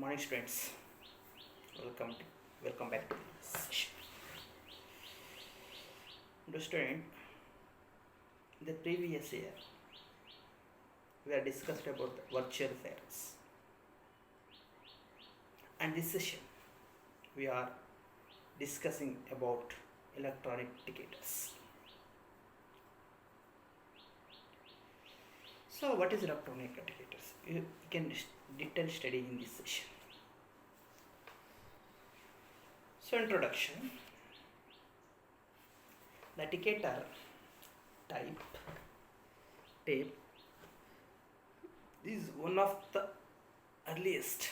Morning students, welcome to, welcome back to the session. Dear student, in the previous year we have discussed about the virtual fairs, and this session we are discussing about electronic tickets. So what is electronic tickets? You can detail study in this session. So introduction. The ticketer tape is one of the earliest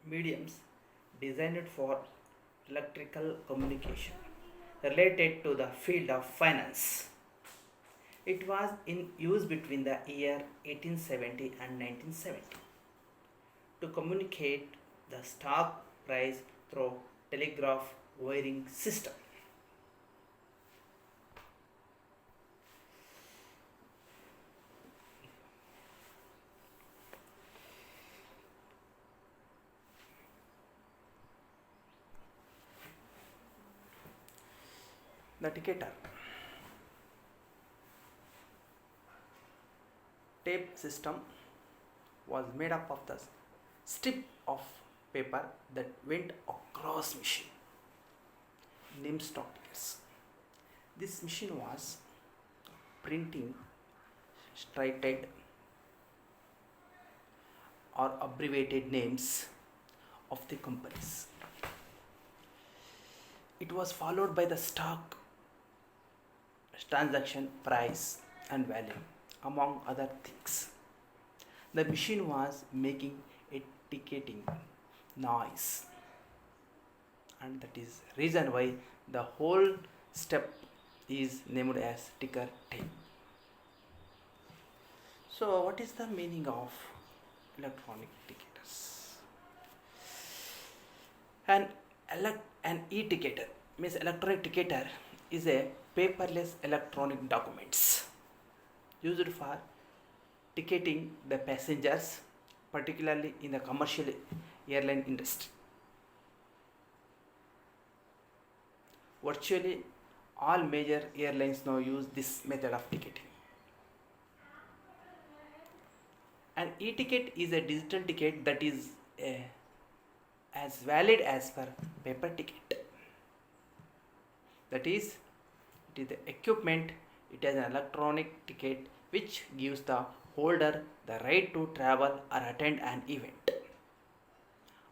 mediums designed for electrical communication related to the field of finance. It was in use between the year 1870 and 1970 to communicate the stock price through telegraph wiring system. The ticketer tape system was made up of the strip of paper that went across machine named stock tickets. This machine was printing stated or abbreviated names of the companies. It was followed by the stock transaction price and value, among other things. The machine was making a ticketing noise, and that is reason why the whole step is named as ticker tape. So what is the meaning of electronic tickets? An e-ticketer means electronic ticketer is a paperless electronic documents used for ticketing the passengers, particularly in the commercial airline industry. Virtually all major airlines now use this method of ticketing. An e-ticket is a digital ticket that is as valid as per paper ticket. That is, it is the equipment, it is an electronic ticket which gives the holder the right to travel or attend an event.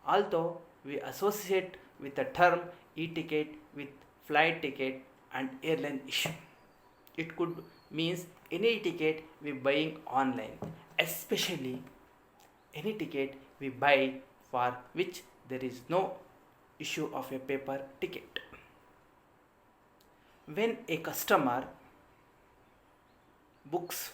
Although we associate with the term e-ticket with flight ticket and airline issue, it could means any ticket we buying online, especially any ticket we buy for which there is no issue of a paper ticket. When a customer books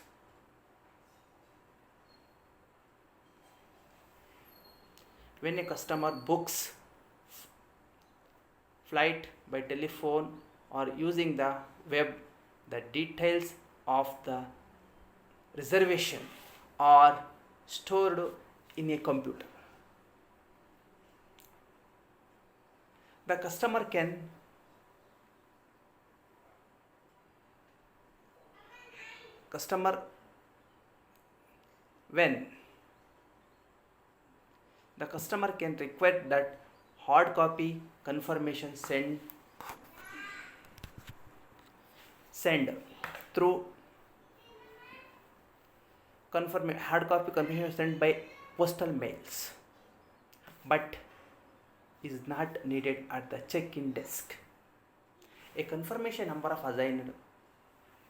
flight by telephone or using the web, the details of the reservation are stored in a computer. The customer can request that hard copy confirmation send through hard copy confirmation sent by postal mails, but is not needed at the check-in desk. A confirmation number of assigned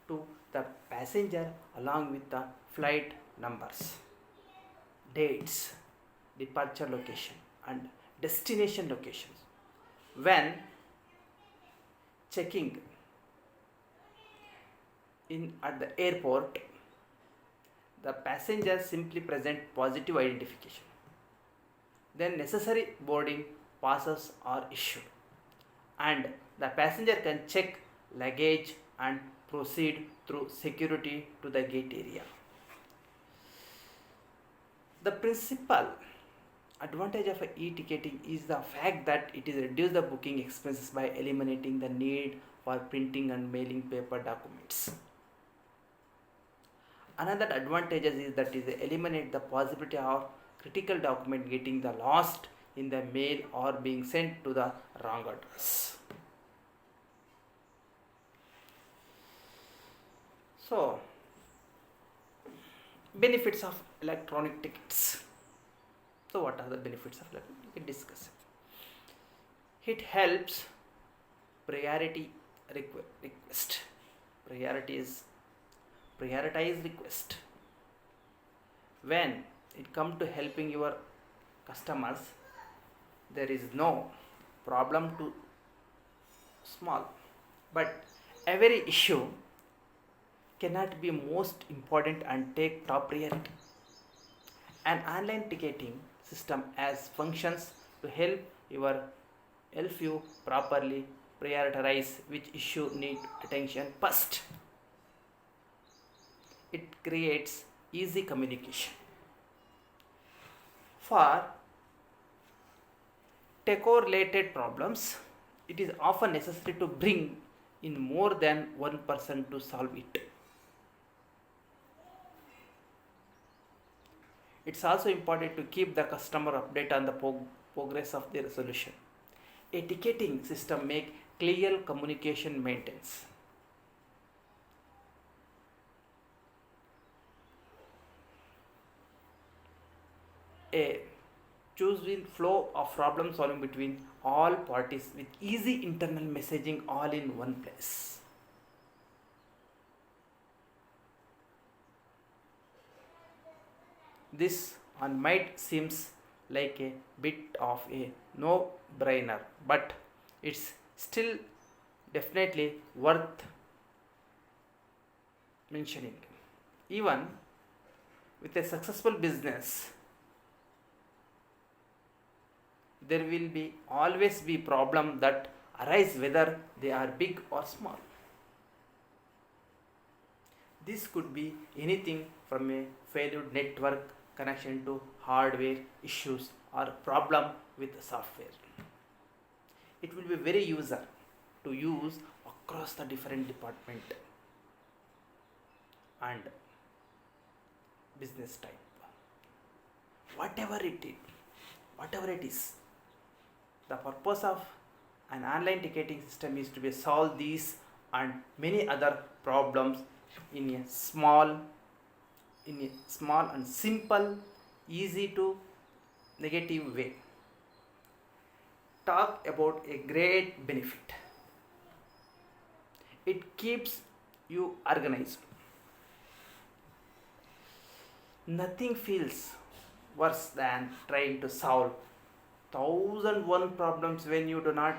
to the passenger along with the flight numbers, dates, departure location and destination locations. When checking in at the airport, the passenger simply present positive identification. Then necessary boarding passes are issued and the passenger can check luggage and proceed through security to the gate area. The principle Advantage of a e-ticketing is the fact that it is reduce the booking expenses by eliminating the need for printing and mailing paper documents. Another advantage is that it eliminate the possibility of critical document getting the lost in the mail or being sent to the wrong address. So, benefits of electronic tickets. So, what are the benefits of electronic? We can discuss. It helps priority request. Priority is prioritize request. When it comes to helping your customers, there is no problem too small, but every issue cannot be most important and take top priority. An online ticketing system has functions to help you properly prioritize which issue need attention first. It creates easy communication. For tech-related problems, it is often necessary to bring in more than one person to solve it. It's also important to keep the customer update on the progress of their solution. A ticketing system make clear communication maintenance. A choosing flow of problem solving between all parties with easy internal messaging all in one place. This on might seems like a bit of a no-brainer, but it's still definitely worth mentioning. Even with a successful business, there will be always be problem that arise whether they are big or small. This could be anything from a failed network connection to hardware issues or problem with software. It will be very user to use across the different department and business type. Whatever it is, the purpose of an online ticketing system is to be solve these and many other problems in a small and simple, easy to negative way. Talk about a great benefit. It keeps you organized. Nothing feels worse than trying to solve 1001 problems when you do not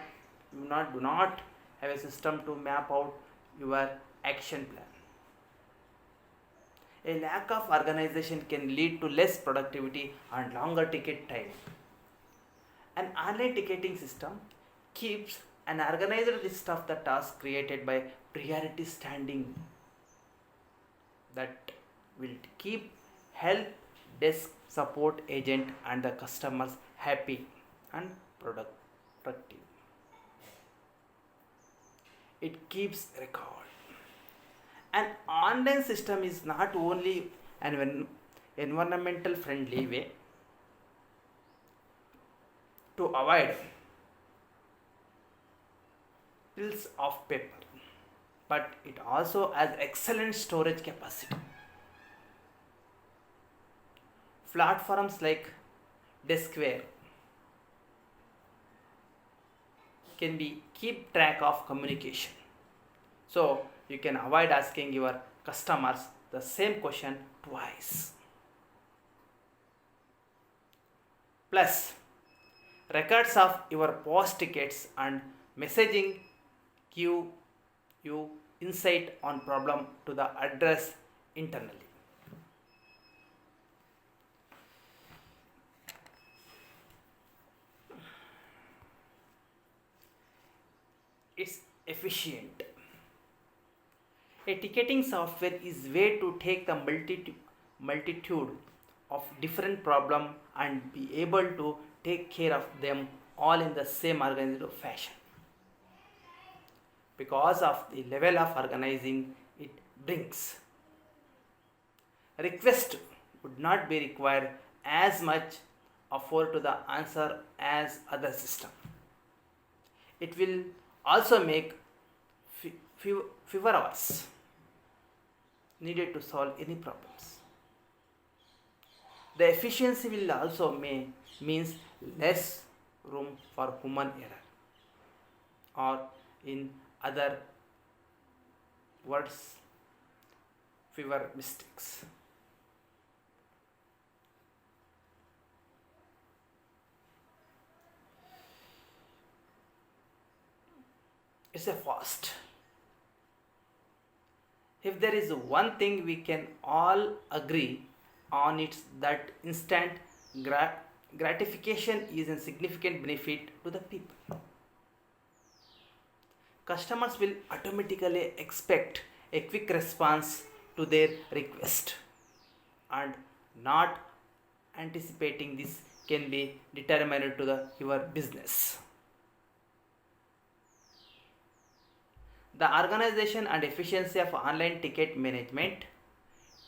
have a system to map out your action plan. A lack of organization can lead to less productivity and longer ticket time. An online ticketing system keeps an organized list of the tasks created by priority standing that will keep help desk support agent and the customers happy and productive. It keeps record. An online system is not only an environmental friendly way to avoid piles of paper, but it also has excellent storage capacity. Platforms like Deskware can be keep track of communication, so you can avoid asking your customers the same question twice. Plus, records of your post tickets and messaging give you insight on problem to the address internally. It's efficient. A ticketing software is way to take the multitude of different problem and be able to take care of them all in the same organized fashion. Because of the level of organizing it brings, request would not be required as much effort to the answer as other system. It will also make fewer hours needed to solve any problems. The efficiency will also means less room for human error, or in other words, fewer mistakes. It's a fast. If there is one thing we can all agree on, it's that instant gratification is a significant benefit to the people. Customers will automatically expect a quick response to their request, and not anticipating this can be determinant to your business. The organization and efficiency of online ticket management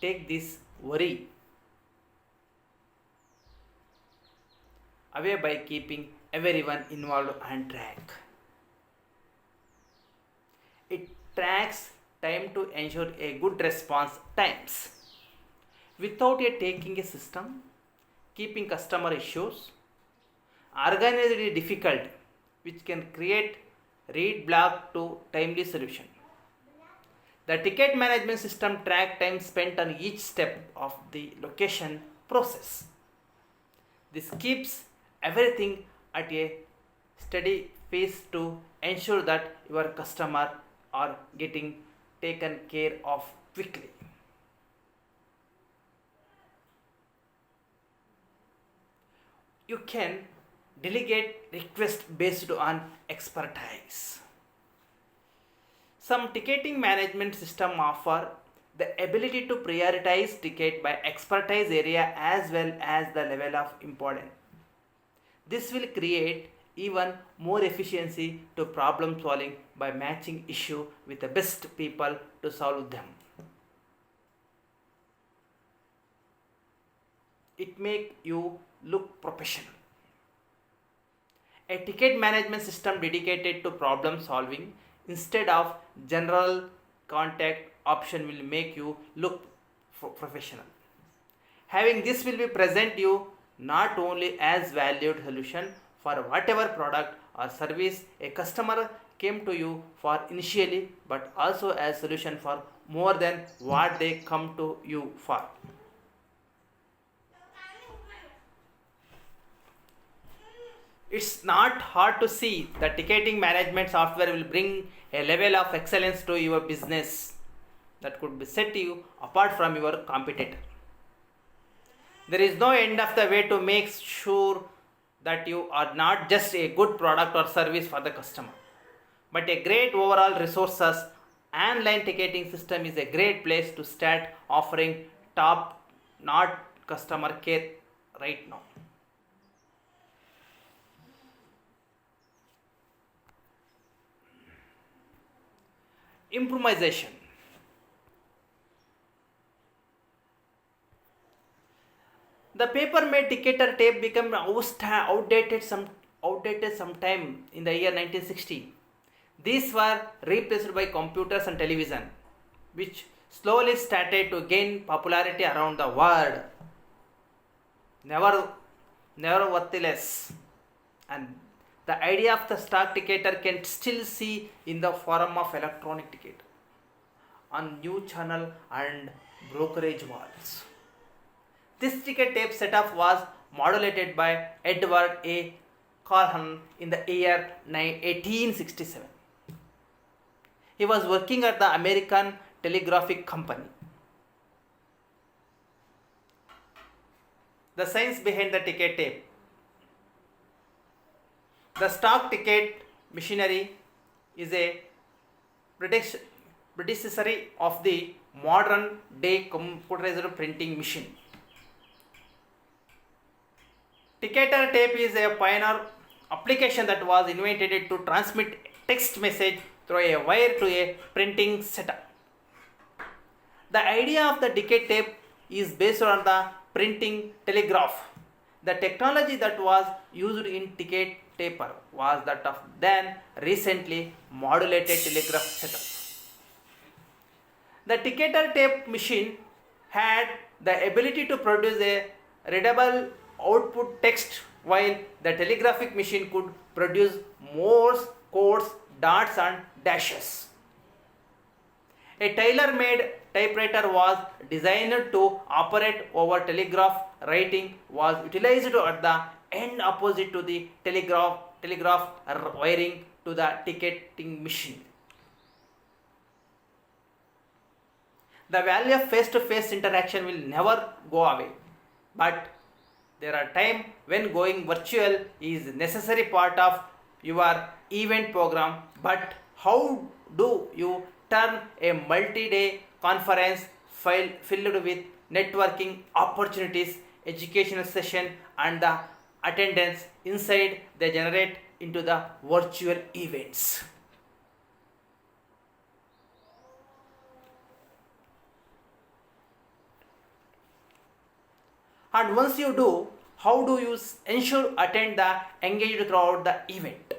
take this worry away by keeping everyone involved on track. It tracks time to ensure a good response times. Without taking a system, keeping customer issues organized is difficult, which can create read block to timely solution. The ticket management system track time spent on each step of the location process. This keeps everything at a steady pace to ensure that your customer are getting taken care of quickly. You can delegate requests based on expertise. Some ticketing management system offer the ability to prioritize ticket by expertise area as well as the level of importance. This will create even more efficiency to problem solving by matching issue with the best people to solve them. It make you look professional. A ticket management system dedicated to problem solving instead of general contact option will make you look professional. Having this will be present you not only as valued solution for whatever product or service a customer came to you for initially, but also as solution for more than what they come to you for. It's not hard to see that ticketing management software will bring a level of excellence to your business that could be set you apart from your competitor. There is no end of the way to make sure that you are not just a good product or service for the customer, but a great overall resources. Online ticketing system is a great place to start offering top notch customer care right now. Improvisation. The paper-made ticketer tape became outdated sometime in the year 1960. These were replaced by computers and television, which slowly started to gain popularity around the world. Never, nevertheless, and the idea of the stock ticketer can still see in the form of electronic ticket on new channel and brokerage walls. This ticket tape setup was modulated by Edward A. Calhoun in the year 1867. He was working at the American Telegraphic Company. The science behind the ticket tape. The stock ticket machinery is a predecessor of the modern day computerized printing machine. Ticketer tape is a pioneer application that was invented to transmit text message through a wire to a printing setup. The idea of the ticket tape is based on the printing telegraph. The technology that was used in ticket taper was that of then recently modulated telegraph setup. The ticketer tape machine had the ability to produce a readable output text while the telegraphic machine could produce Morse codes, dots and dashes. A tailor-made typewriter was designed to operate over telegraph writing was utilized at the end opposite to the telegraph wiring to the ticketing machine. The value of face-to-face interaction will never go away, but there are times when going virtual is necessary part of your event program. But how do you turn a multi-day conference filled with networking opportunities, educational session and the attendance inside they generate into the virtual events? And once you do, how do you ensure attend the engaged throughout the event?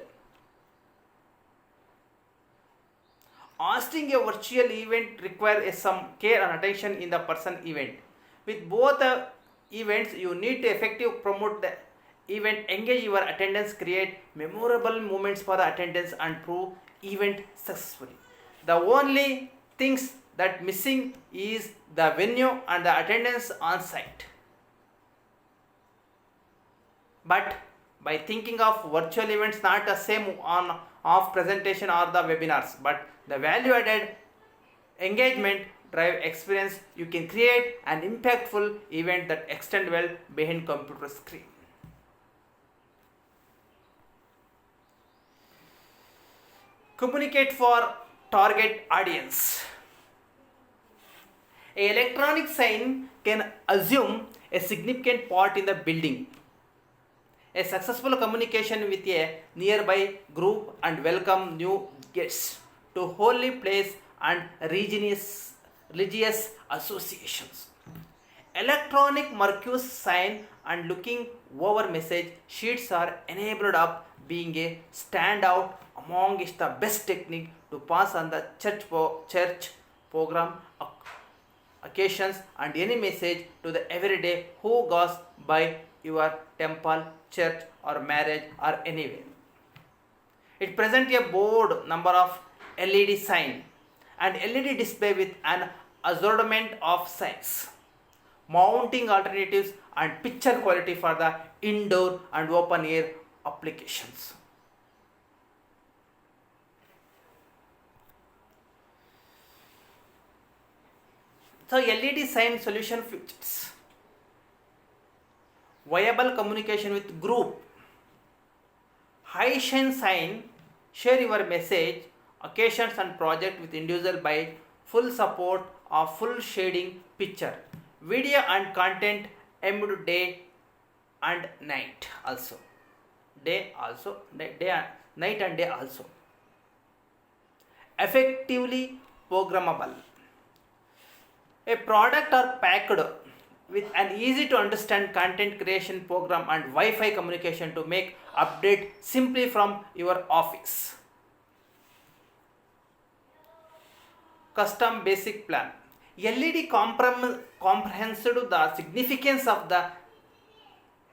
Hosting a virtual event requires some care and attention in the person event. With both events, you need to effectively promote the event, engage your attendance, create memorable moments for the attendance and prove event successfully. The only things that missing is the venue and the attendance on site. But by thinking of virtual events not the same on of presentation or the webinars, but the value added engagement drive experience, you can create an impactful event that extend well behind computer screen. Communicate for target audience. A electronic sign can assume a significant part in the building. A successful communication with a nearby group and welcome new guests to holy place and religious associations. Electronic Marcus sign and looking over message sheets are enabled of being a standout amongst the best technique to pass on the church program occasions and any message to the everyday who goes by your temple, church or marriage or anywhere. It presents a board number of LED sign and LED display with an assortment of signs, mounting alternatives and picture quality for the indoor and open air applications. So LED sign solution features: viable communication with group, high shine sign, share your message, occasions and project with individual by full support of full shading picture, video and content aimed day and night also. Night and day also. Effectively programmable. A product or packed with an easy to understand content creation program and Wi-Fi communication to make update simply from your office. Custom basic plan. LED comprehended the significance of the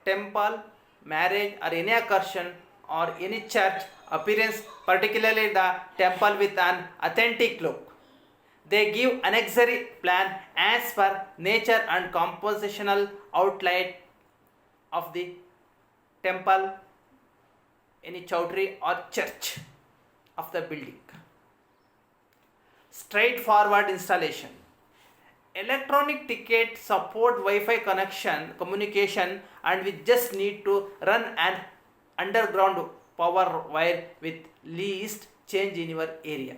temple, marriage or any occursion or any church appearance, particularly the temple with an authentic look. They give annexary plan as per nature and compositional outline of the temple, any chowdhury or church of the building. Straightforward installation. Electronic ticket support Wi-Fi connection communication and we just need to run an underground power wire with least change in your area.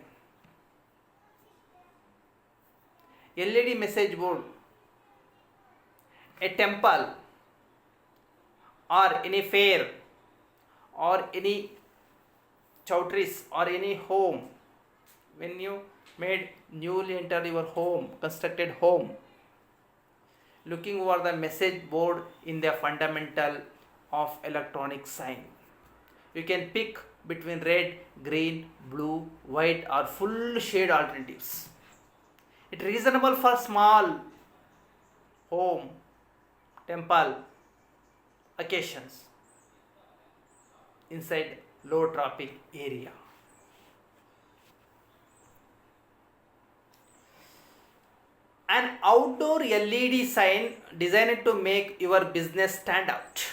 LED message board. A temple or any fair or any chowdhuries or any home, when you made newly entered your home, constructed home, looking over the message board in the fundamental of electronic sign, you can pick between red, green, blue, white or full shade alternatives. It is reasonable for small home, temple occasions inside low traffic area. An outdoor LED sign designed to make your business stand out.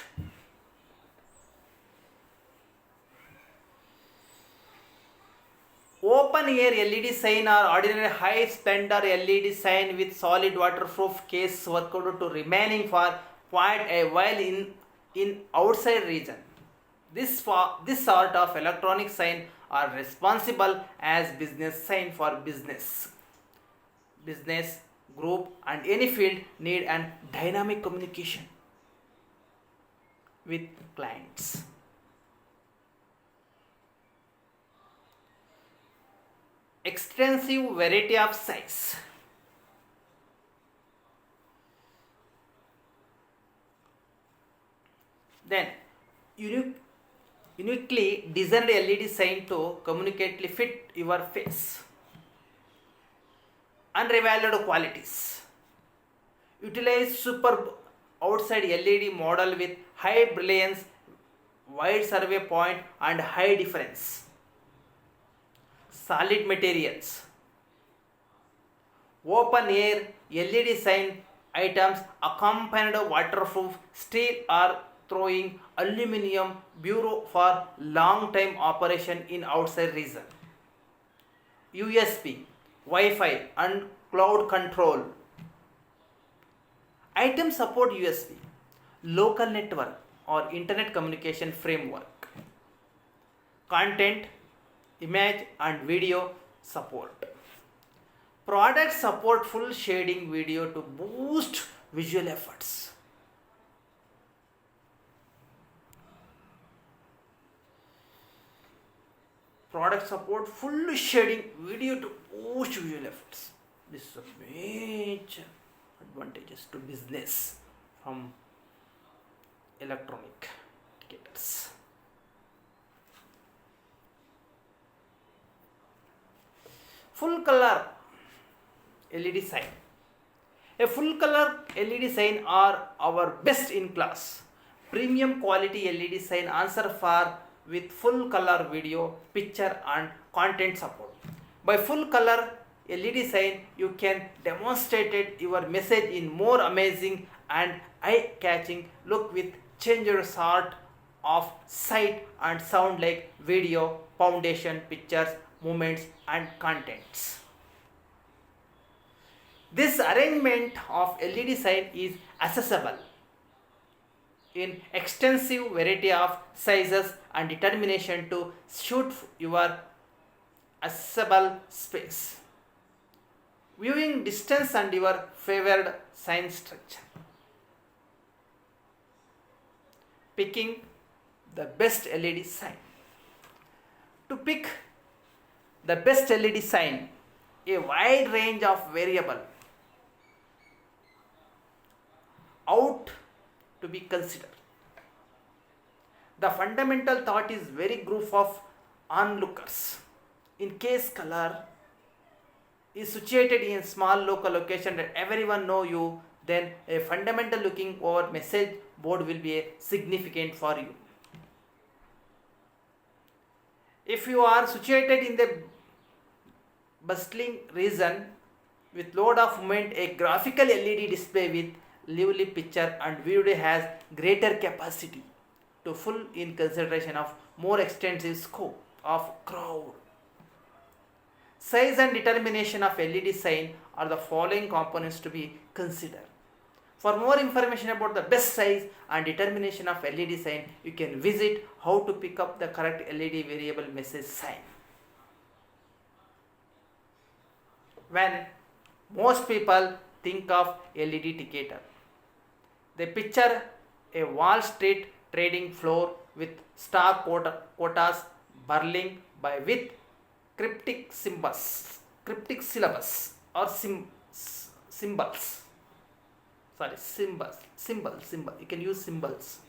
Open air LED sign or ordinary high splendor LED sign with solid waterproof case worked to remaining for quite a while in outside region. This sort of electronic sign are responsible as business sign for business group and any field need an dynamic communication with clients. Extensive variety of size. Then uniquely designed LED sign to communicately fit your face. Unrivaled qualities. Utilize superb outside LED model with high brilliance, wide survey point and high difference. Solid materials. Open air LED sign items accompanied waterproof steel or throwing aluminum bureau for long time operation in outside region. USB, Wi-Fi and cloud control. Items support USB, local network or internet communication framework. Content, image and video support. Products support full shading video to boost visual efforts. Product support full shading video to boost visual efforts. This is a major advantages to business from electronic indicators. Full color LED sign. A full color LED sign are our best in class. Premium quality LED sign answer for with full color video, picture and content support. By full color LED sign you can demonstrate your message in more amazing and eye-catching look with changer sort of sight and sound like video, foundation, pictures, movements and contents. This arrangement of LED sign is accessible in extensive variety of sizes and determination to suit your accessible space. Viewing distance and your favored sign structure. Picking the best LED sign. To pick the best LED sign, a wide range of variable out to be considered. The fundamental thought is very group of onlookers. In case color is situated in small local location that everyone know you, then a fundamental looking over message board will be significant for you. If you are situated in the bustling region with load of movement, a graphical LED display with lively picture and video has greater capacity to full in consideration of more extensive scope of crowd. Size and determination of LED sign are the following components to be considered. For more information about the best size and determination of LED sign, you can visit how to pick up the correct LED variable message sign. When most people think of LED indicator, they picture a Wall Street trading floor with quotas burling by with cryptic syllabus or symbols. Sorry, symbol. You can use symbols.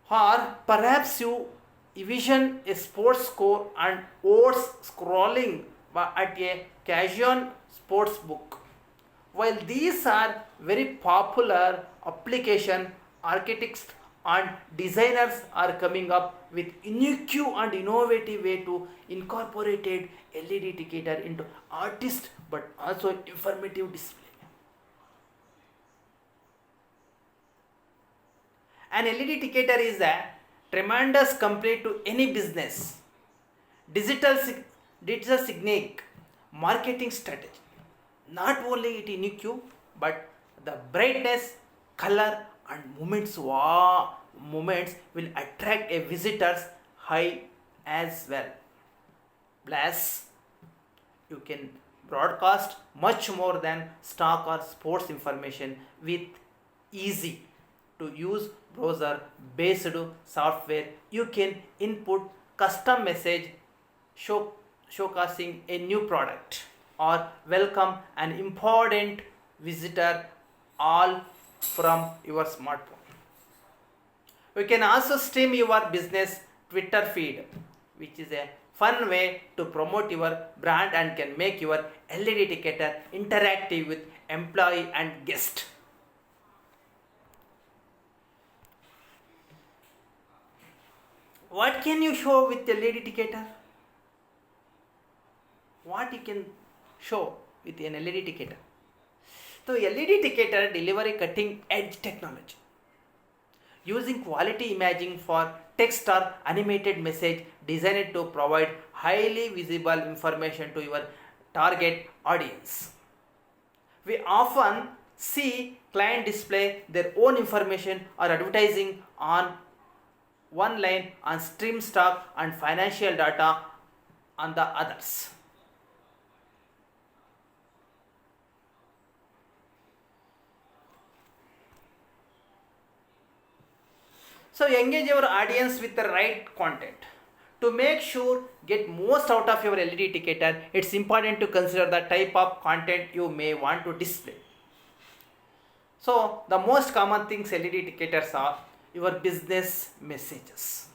Or perhaps you envision a sports score and odds scrolling at a casual sports book. While these are very popular application, architects and designers are coming up with unique and innovative way to incorporate LED ticketer into artist but also informative display. An LED ticketer is a tremendous complete to any business, digital signature marketing strategy. Not only it unique, but the brightness, color and movements will attract a visitor's eye as well. Plus, you can broadcast much more than stock or sports information with easy to use browser based software. You can input custom message showcasing a new product or welcome an important visitor all from your smartphone. You can also stream your business Twitter feed, which is a fun way to promote your brand and can make your LED ticketer interactive with employee and guest. What can you show with LED ticketer? What you can show with an LED ticketer? So LED ticketer deliver a cutting edge technology using quality imaging for text or animated message designed to provide highly visible information to your target audience. We often see client display their own information or advertising on one line on stream stock and financial data on the others. So engage your audience with the right content. To make sure get most out of your LED ticketer, it's important to consider the type of content you may want to display. So the most common things LED ticketers are your business messages.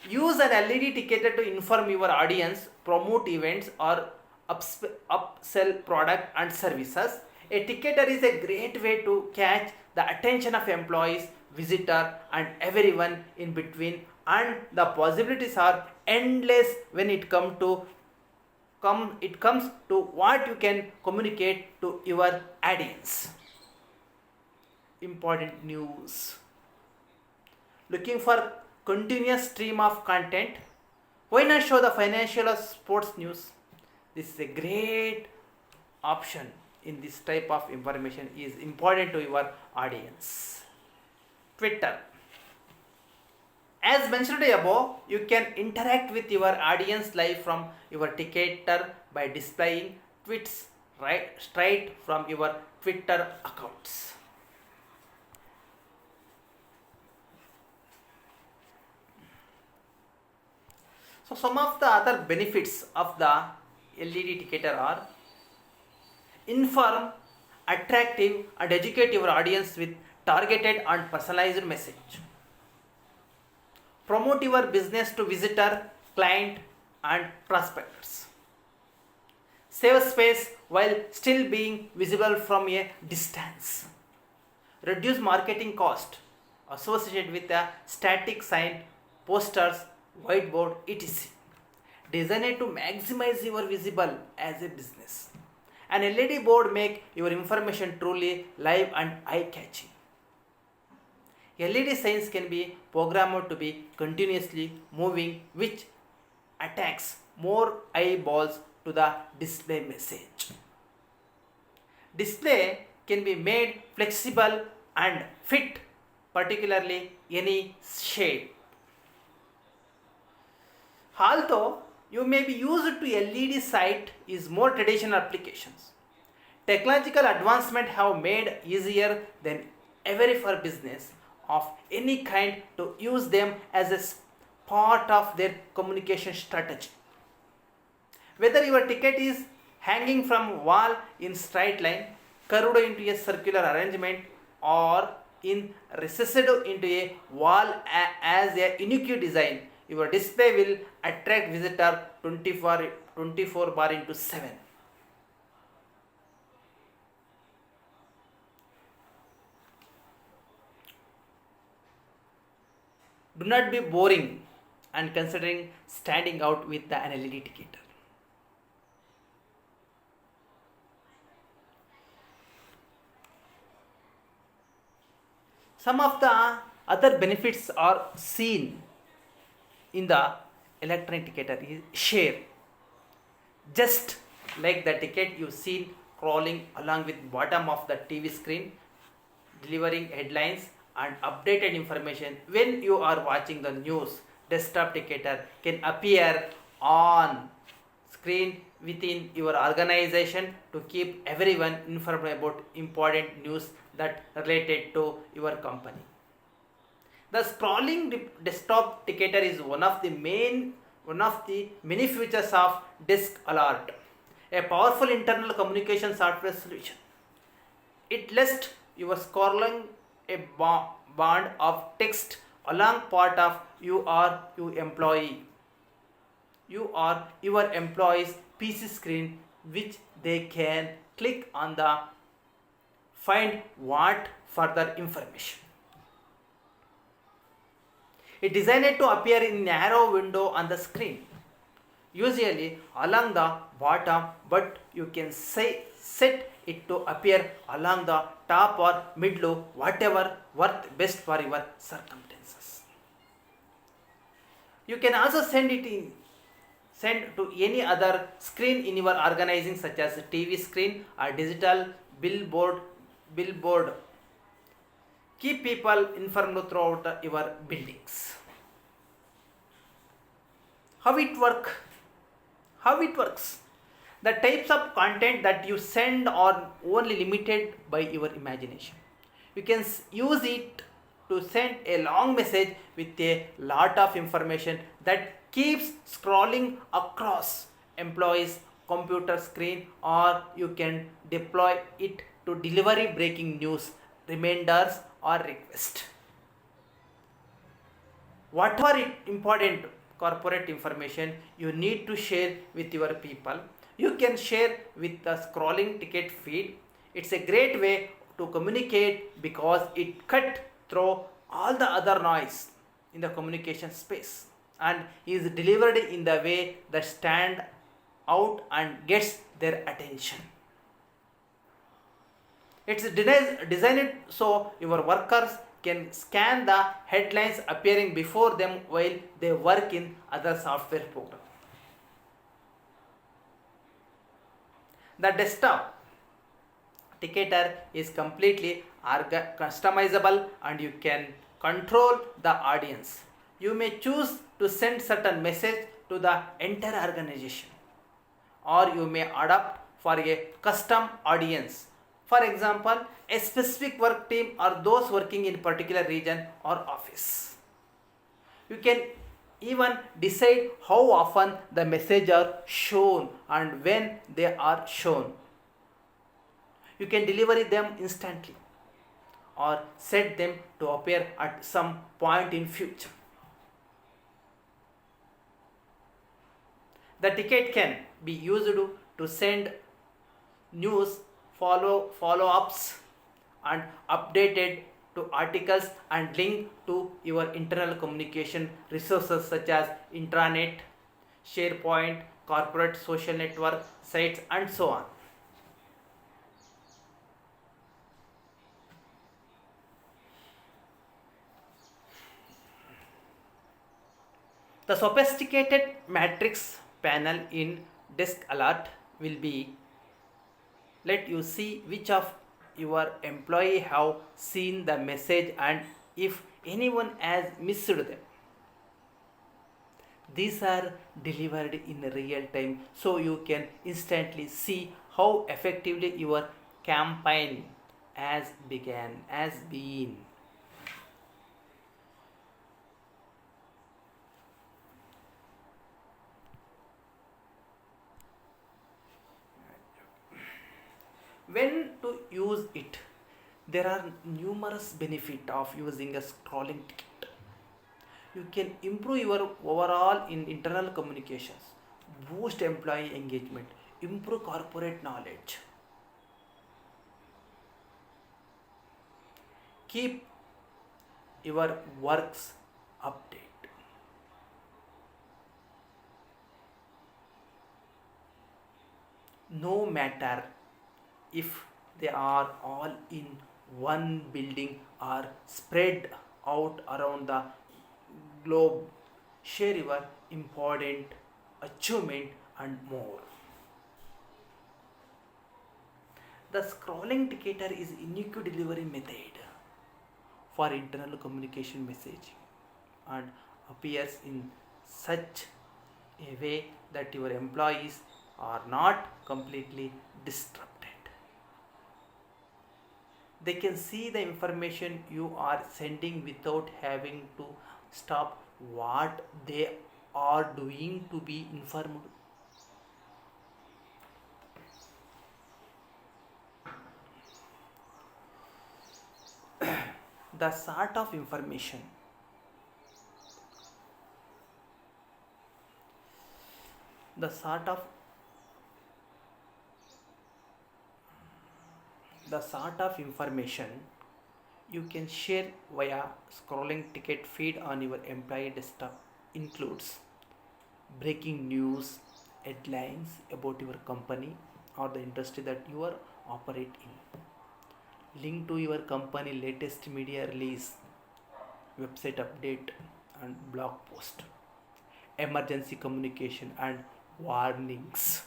Use an LED ticketer to inform your audience, promote events or upsell product and services. A ticketer is a great way to catch the attention of employees, visitor and everyone in between, and the possibilities are endless when it comes to what you can communicate to your audience. Important news. Looking for continuous stream of content? Why not show the financial or sports news? This is a great option in this type of information is important to your audience. Twitter. As mentioned above, you can interact with your audience live from your ticketer by displaying tweets straight from your Twitter accounts. So some of the other benefits of the LED ticketer are inform, attractive and educate your audience with targeted and personalized message. Promote your business to visitor, client and prospects. Save space while still being visible from a distance. Reduce marketing cost associated with a static sign, posters, whiteboard, etc. Designed to maximize your visible as a business. An LED board make your information truly live and eye-catching. LED signs can be programmed to be continuously moving, which attacks more eyeballs to the display message. Display can be made flexible and fit particularly any shape. Although you may be used to LED site is more traditional applications. Technological advancement have made easier than every for business of any kind to use them as a part of their communication strategy. Whether your ticket is hanging from wall in straight line, curved into a circular arrangement, or in recessed into a wall as a unique design, your display will attract visitor 24 bar into 7. Do not be boring and considering standing out with the LED ticket. Some of the other benefits are seen in the electronic ticketer is share. Just like the ticket you see crawling along with bottom of the TV screen, delivering headlines and updated information when you are watching the news. Desktop ticketer can appear on screen within your organization to keep everyone informed about important news that related to your company. The scrolling desktop ticketer is one of the many features of Disk Alert, a powerful internal communication software solution. It lists your scrolling a band of text along part of you or your employee's PC screen, which they can click on the find what further information. It is designed to appear in narrow window on the screen, usually along the bottom, but you can set it to appear along the top or middle, whatever works best for your circumstances. You can also send to any other screen in your organizing, such as TV screen or digital billboard. Keep people informed throughout your buildings. How it works? The types of content that you send are only limited by your imagination. You can use it to send a long message with a lot of information that keeps scrolling across employees' computer screen, or you can deploy it to delivery breaking news, reminders or request. Whatever important corporate information you need to share with your people, you can share with the scrolling ticket feed. It's a great way to communicate because it cuts through all the other noise in the communication space and is delivered in the way that stand out and gets their attention. It's designed so your workers can scan the headlines appearing before them while they work in other software programs. The desktop ticketer is completely customizable and you can control the audience. You may choose to send certain message to the entire organization, or you may adapt for a custom audience. For example, a specific work team or those working in a particular region or office. You can even decide how often the messages are shown and when they are shown. You can deliver them instantly or set them to appear at some point in future. The ticket can be used to send news, follow-ups and updated to articles and link to your internal communication resources such as intranet, SharePoint, corporate social network sites and so on. The sophisticated matrix panel in Disk Alert will be let you see which of your employee have seen the message and if anyone has missed them. These are delivered in real time so you can instantly see how effectively your campaign as been. When to use it? There are numerous benefits of using a scrolling ticket. You can improve your overall in internal communications, boost employee engagement, improve corporate knowledge, keep your works update. No matter if they are all in one building or spread out around the globe, share your important achievement and more. The scrolling indicator is unique delivery method for internal communication messaging and appears in such a way that your employees are not completely disrupted. They can see the information you are sending without having to stop what they are doing to be informed. The sort of information, the sort of the sort of information you can share via scrolling ticket feed on your employee desktop includes breaking news, headlines about your company or the industry that you are operate in, link to your company latest media release, website update and blog post, emergency communication and warnings,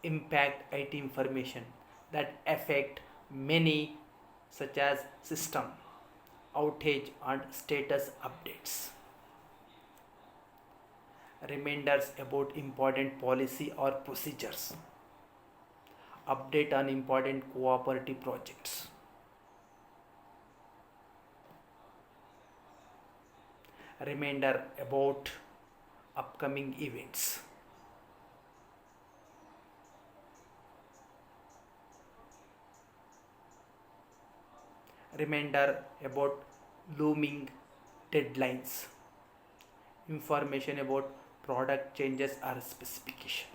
impact IT information that affect many such as system outage and status updates, reminders about important policy or procedures, update on important cooperative projects, reminder about upcoming events, reminder about looming deadlines, information about product changes or specification,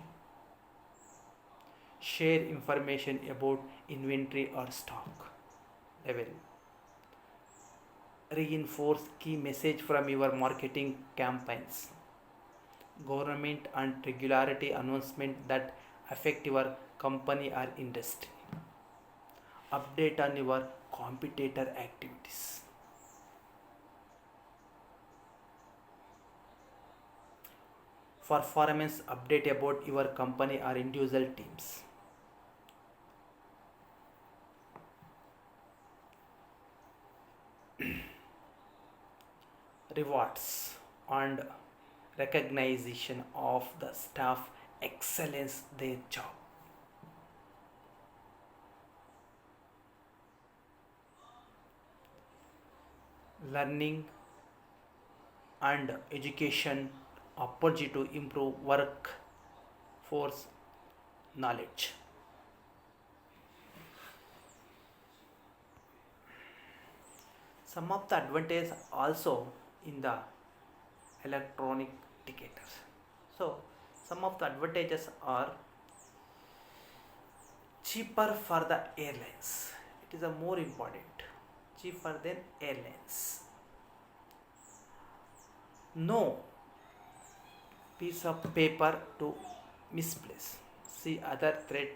share information about inventory or stock level, reinforce key message from your marketing campaigns, government and regularity announcement that affect your company or industry, update on your competitor activities. Performance update about your company or individual teams. Rewards and recognition of the staff excellence their job. Learning and education opportunity to improve workforce knowledge. Some of the advantages also in the electronic ticketters. So some of the advantages are cheaper for the airlines. It is a more important, cheaper than airlines. No piece of paper to misplace. See other threat